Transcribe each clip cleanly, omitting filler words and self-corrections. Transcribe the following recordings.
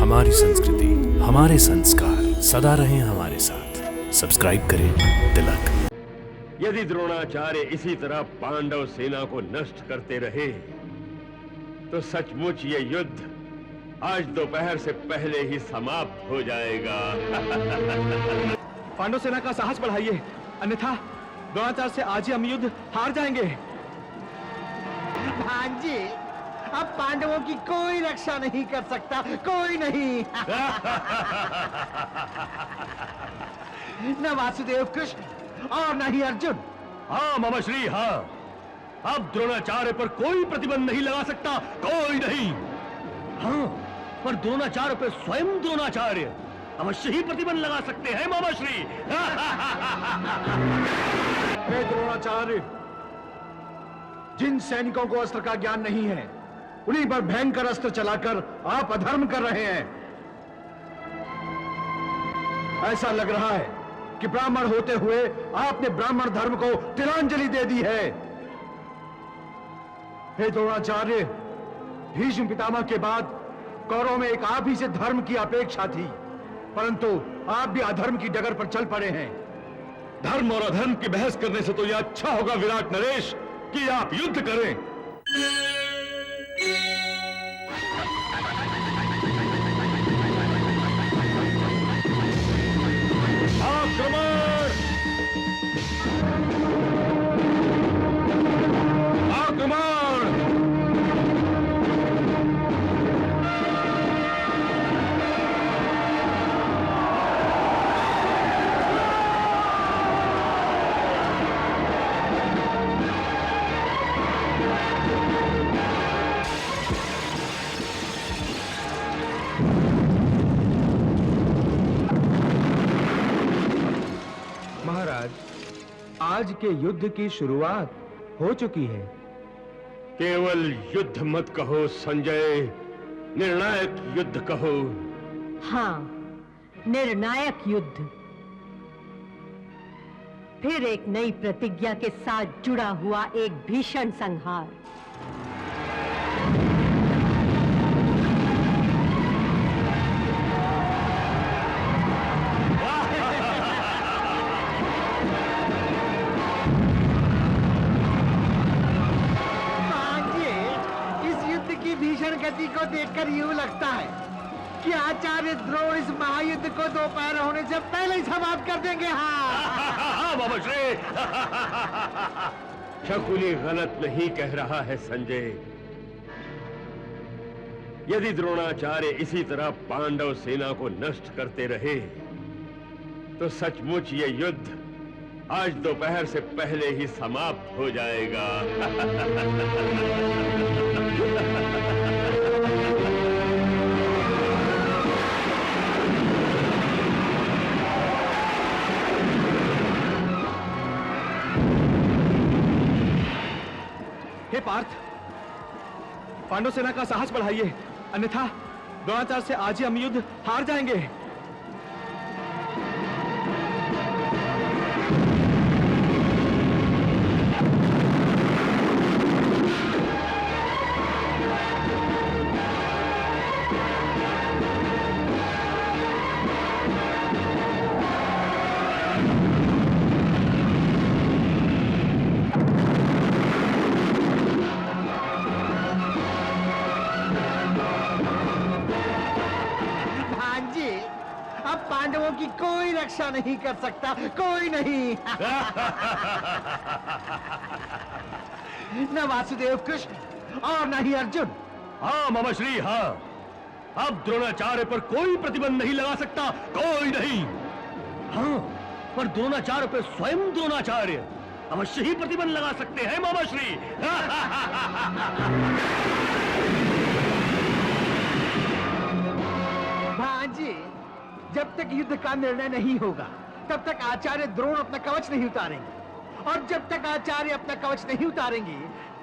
हमारी संस्कृति, हमारे संस्कार सदा रहें हमारे साथ। सब्सक्राइब करें तिलक। यदि द्रोणाचार्य इसी तरह पांडव सेना को नष्ट करते रहे तो सचमुच ये युद्ध आज दोपहर से पहले ही समाप्त हो जाएगा। पांडव सेना का साहस बढ़ाइए, अन्यथा द्रोणाचार्य से आज ही हम युद्ध हार जाएंगे। भांजी, अब पांडवों की कोई रक्षा नहीं कर सकता, कोई नहीं। न वासुदेव कृष्ण और न ही अर्जुन। हाँ मामा श्री, हाँ, अब द्रोणाचार्य पर कोई प्रतिबंध नहीं लगा सकता, कोई नहीं। हाँ, पर द्रोणाचार्य पर स्वयं द्रोणाचार्य अवश्य ही प्रतिबंध लगा सकते हैं मामा श्री। हे द्रोणाचार्य, जिन सैनिकों को अस्त्र का ज्ञान नहीं है उन्हीं पर भयंकर अस्त्र चलाकर आप अधर्म कर रहे हैं। ऐसा लग रहा है कि ब्राह्मण होते हुए आपने ब्राह्मण धर्म को तिलांजलि दे दी है। हे द्रोणाचार्य, भीष्म पितामह के बाद कौरवों में एक आप ही से धर्म की अपेक्षा थी, परंतु आप भी अधर्म की डगर पर चल पड़े हैं। धर्म और अधर्म की बहस करने से तो यह अच्छा होगा विराट नरेश कि आप युद्ध करें। आक्रमण! आक्रमण! महाराज, आज के युद्ध की शुरुआत हो चुकी है। केवल युद्ध मत कहो संजय, निर्णायक युद्ध कहो। हाँ, निर्णायक युद्ध। फिर एक नई प्रतिज्ञा के साथ जुड़ा हुआ एक भीषण संहार। भांजी, इस युद्ध की भीषण गति को देखकर यूं लगता है कि आचार्य द्रोण इस महायुद्ध को दोपहर होने से पहले ही समाप्त कर देंगे। हाँ, बाबा श्री, शकुनी गलत नहीं कह रहा है संजय। यदि द्रोणाचार्य इसी तरह पांडव सेना को नष्ट करते रहे तो सचमुच ये युद्ध आज दोपहर से पहले ही समाप्त हो जाएगा। हे पार्थ, पांडव सेना का साहस बढ़ाइए, अन्यथा द्रोणाचार्य से आज ही हम युद्ध हार जाएंगे। भांजी, अब पांडवों की कोई रक्षा नहीं कर सकता, कोई नहीं। न वासुदेव कृष्ण और न ही अर्जुन। हाँ मामा श्री, हाँ, अब द्रोणाचार्य पर कोई प्रतिबंध नहीं लगा सकता, कोई नहीं। हाँ, पर द्रोणाचार्य पर स्वयं द्रोणाचार्य अवश्य ही प्रतिबंध लगा सकते हैं मामा श्री। भांजी, जब तक युद्ध का निर्णय नहीं होगा तब तक आचार्य द्रोण अपना कवच नहीं उतारेंगे, और जब तक आचार्य अपना कवच नहीं उतारेंगे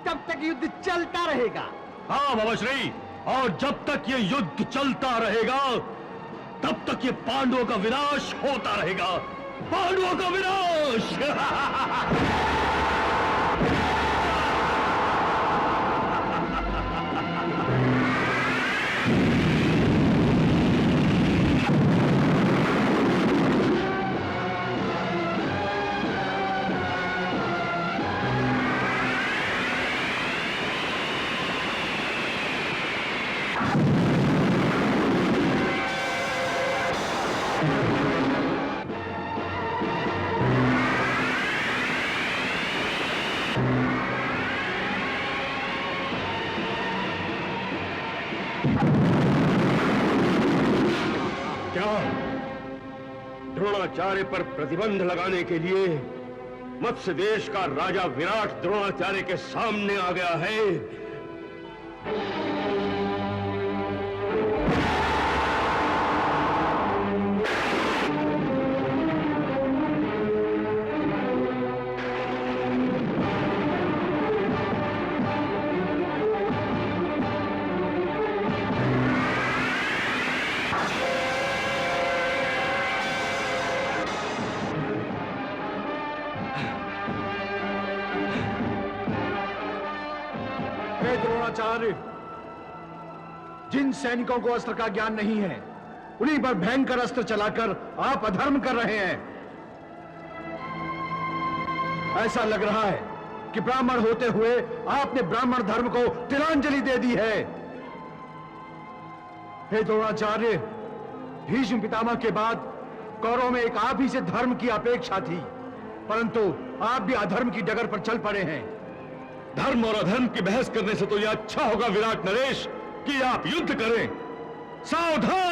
तब तक युद्ध चलता रहेगा। हाँ मामा श्री, और जब तक ये युद्ध चलता रहेगा तब तक ये पांडवों का विनाश होता रहेगा, पांडवों का विनाश। द्रोणाचार्य पर प्रतिबंध लगाने के लिए मत्स्य देश का राजा विराट द्रोणाचार्य के सामने आ गया है। हे द्रोणाचार्य, जिन सैनिकों को अस्त्र का ज्ञान नहीं है, उन्हीं पर भयंकर अस्त्र चलाकर आप अधर्म कर रहे हैं। ऐसा लग रहा है कि ब्राह्मण होते हुए आपने ब्राह्मण धर्म को तिलांजलि दे दी है। हे द्रोणाचार्य, भीष्म पितामह के बाद कौरवों में एक आप ही से धर्म की अपेक्षा थी, परंतु आप भी अधर्म की डगर पर चल पड़े हैं। धर्म और अधर्म की बहस करने से तो यह अच्छा होगा विराट नरेश कि आप युद्ध करें। सावधान!